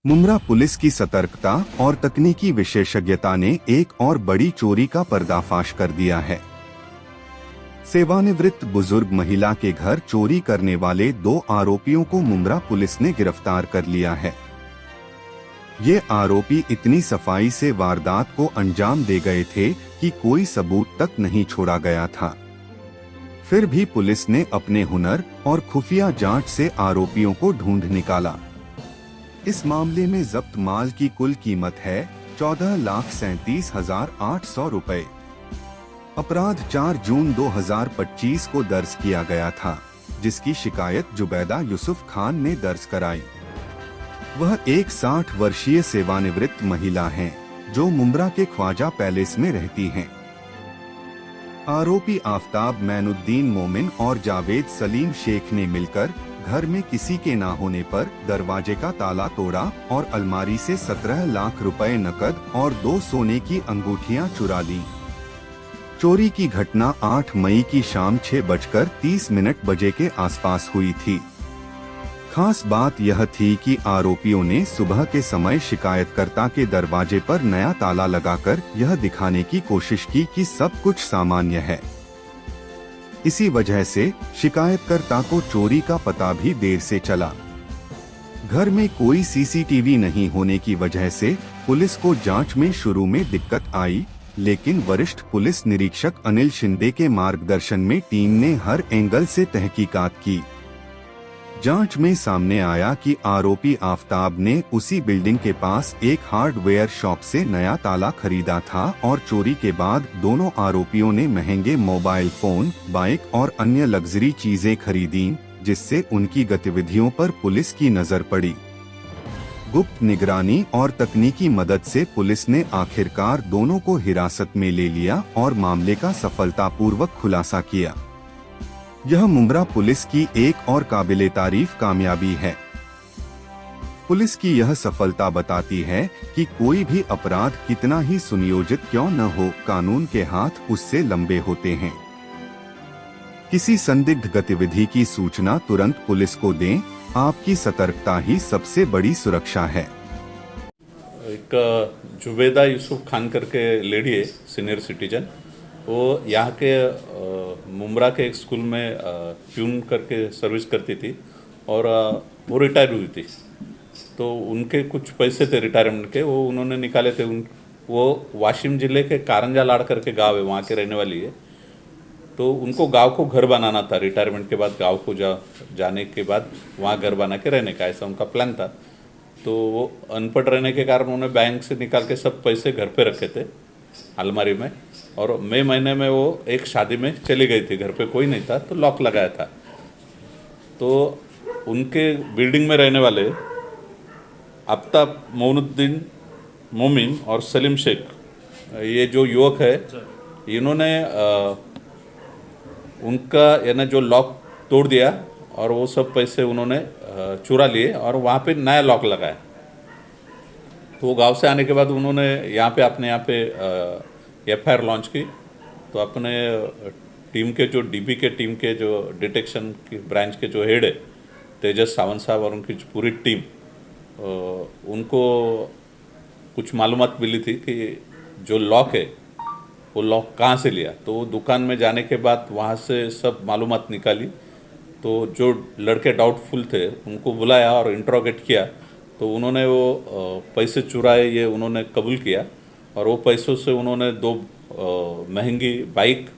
Mumbra police की सतर्कता और तकनीकी विशेषज्ञता ने एक और बड़ी चोरी का पर्दाफाश कर दिया है। सेवानिवृत्त बुजुर्ग महिला के घर चोरी करने वाले 2 आरोपियों को मुंब्रा पुलिस ने गिरफ्तार कर लिया है। ये आरोपी इतनी सफाई से वारदात को अंजाम दे गए थे कि कोई सबूत तक नहीं छोड़ा गया था। फिर भी पुलिस ने अपने हुनर और खुफिया जांच से आरोपियों को ढूंढ निकाला। इस मामले में जब्त माल की कुल कीमत है 14,37,800 रुपए। अपराध 4 जून 2025 को दर्ज किया गया था, जिसकी शिकायत जुबैदा यूसुफ खान ने दर्ज कराई। वह एक 60 वर्षीय सेवानिवृत्त महिला हैं, जो मुंब्रा के ख्वाजा पैलेस में रहती हैं। आरोपी आफताब मैनुद्दीन मोमिन और जावेद सलीम शेख ने मिलकर घर में किसी के ना होने पर दरवाजे का ताला तोड़ा और अलमारी से 17 लाख रुपए नकद और 2 सोने की अंगूठियां चुरा ली। चोरी की घटना 8 मई की शाम 6:30 बजे के आसपास हुई थी। खास बात यह थी कि आरोपियों ने सुबह के समय शिकायतकर्ता के दरवाजे पर नया ताला लगाकर यह दिखाने की कोशिश की कि सब कुछ सामान्य है। इसी वजह से शिकायतकर्ता को चोरी का पता भी देर से चला। घर में कोई सीसीटीवी नहीं होने की वजह से पुलिस को जांच में शुरू में दिक्कत आई, लेकिन वरिष्ठ पुलिस निरीक्षक अनिल शिंदे के मार्गदर्शन में टीम ने हर एंगल से तहकीकात की। जांच में सामने आया कि आरोपी आफताब ने उसी बिल्डिंग के पास एक हार्डवेयर शॉप से नया ताला खरीदा था और चोरी के बाद दोनों आरोपियों ने महंगे मोबाइल फोन, बाइक और अन्य लग्जरी चीजें खरीदी, जिससे उनकी गतिविधियों पर पुलिस की नजर पड़ी। गुप्त निगरानी और तकनीकी मदद से पुलिस ने आखिरकार दोनों को हिरासत में ले लिया और मामले का सफलतापूर्वक खुलासा किया। यह मुंब्रा पुलिस की एक और काबिले तारीफ कामयाबी है। पुलिस की यह सफलता बताती है कि कोई भी अपराध कितना ही सुनियोजित क्यों न हो, कानून के हाथ उससे लंबे होते हैं। किसी संदिग्ध गतिविधि की सूचना तुरंत पुलिस को दें, आपकी सतर्कता ही सबसे बड़ी सुरक्षा है। एक जुबैदा यूसुफ खान करके लेडी है, सीनियर सिटीजन। वो यहाँ के मुंब्रा के एक स्कूल में प्यून करके सर्विस करती थी और वो रिटायर हुई थी। तो उनके कुछ पैसे थे रिटायरमेंट के, वो उन्होंने निकाले थे। वो वाशिम जिले के कारंजा लाड़ करके गांव है, वहाँ के रहने वाली है। तो उनको गांव को घर बनाना था। रिटायरमेंट के बाद गांव को जाने के बाद वहाँ घर बना के रहने का, ऐसा उनका प्लान था। तो वो अनपढ़ रहने के कारण उन्होंने बैंक से निकाल के सब पैसे घर पे रखे थे अलमारी में, और मई महीने में वो एक शादी में चली गई थी। घर पे कोई नहीं था तो लॉक लगाया था। तो उनके बिल्डिंग में रहने वाले आफ्ताब मैनुद्दीन मोमिन और सलीम शेख, ये जो युवक है, इन्होंने उनका यानी जो लॉक तोड़ दिया और वो सब पैसे उन्होंने चुरा लिए और वहाँ पे नया लॉक लगाया। तो वो गांव से आने के बाद उन्होंने अपने यहाँ पे FIR लॉन्च की। तो अपने टीम के जो DB के टीम के जो डिटेक्शन की ब्रांच के जो हेड है तेजस सावंत साहब और उनकी पूरी टीम, उनको कुछ मालूमात मिली थी कि जो लॉक है वो लॉक कहाँ से लिया। तो वो दुकान में जाने के बाद वहाँ से सब मालूमात निकाली। तो जो लड़के डाउटफुल थे उनको बुलाया और इंट्रोगेट किया। तो उन्होंने वो पैसे चुराए ये उन्होंने कबूल किया, और वो पैसों से उन्होंने 2 महंगी बाइक,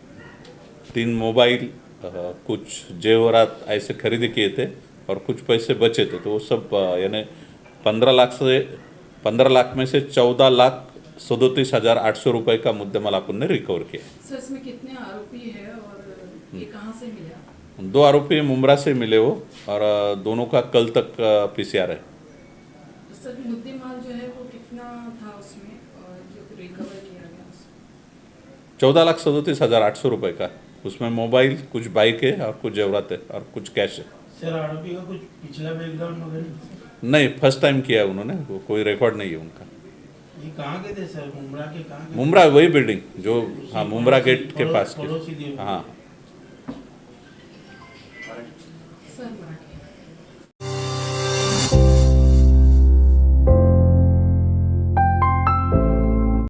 3 मोबाइल, कुछ जेवरात ऐसे खरीदी किए थे और कुछ पैसे बचे थे। तो वो सब यानी 15 लाख में से 14,37,800 रुपये का मुद्देमाल अपन ने रिकवर किया। सर, इसमें कितने आरोपी है और ये कहाँ से मिला? 2 आरोपी मुंब्रा से मिले वो, और दोनों का कल तक PCR है। सर मुद्दे माल जो है वो कितना था उसमें और जो रिकवर किया गया उसमें? 14,37,800 रुपये का। उसमें मोबाइल, कुछ बाइक है और कुछ जेवरात है और कुछ कैश है। सर आरोपी का कुछ पिछला बैकग्राउंड वगैरह? नहीं, फर्स्ट टाइम किया है उन्होंने, वो कोई रिकॉर्ड नहीं है उनका। ये कहाँ के थे सर, मुंब्रा के कहाँ के? मुंब्रा वही बिल्डिंग जो, हाँ, मुंब्रा गेट के पास पड़ोसी की। थे। हाँ। सर बड़ा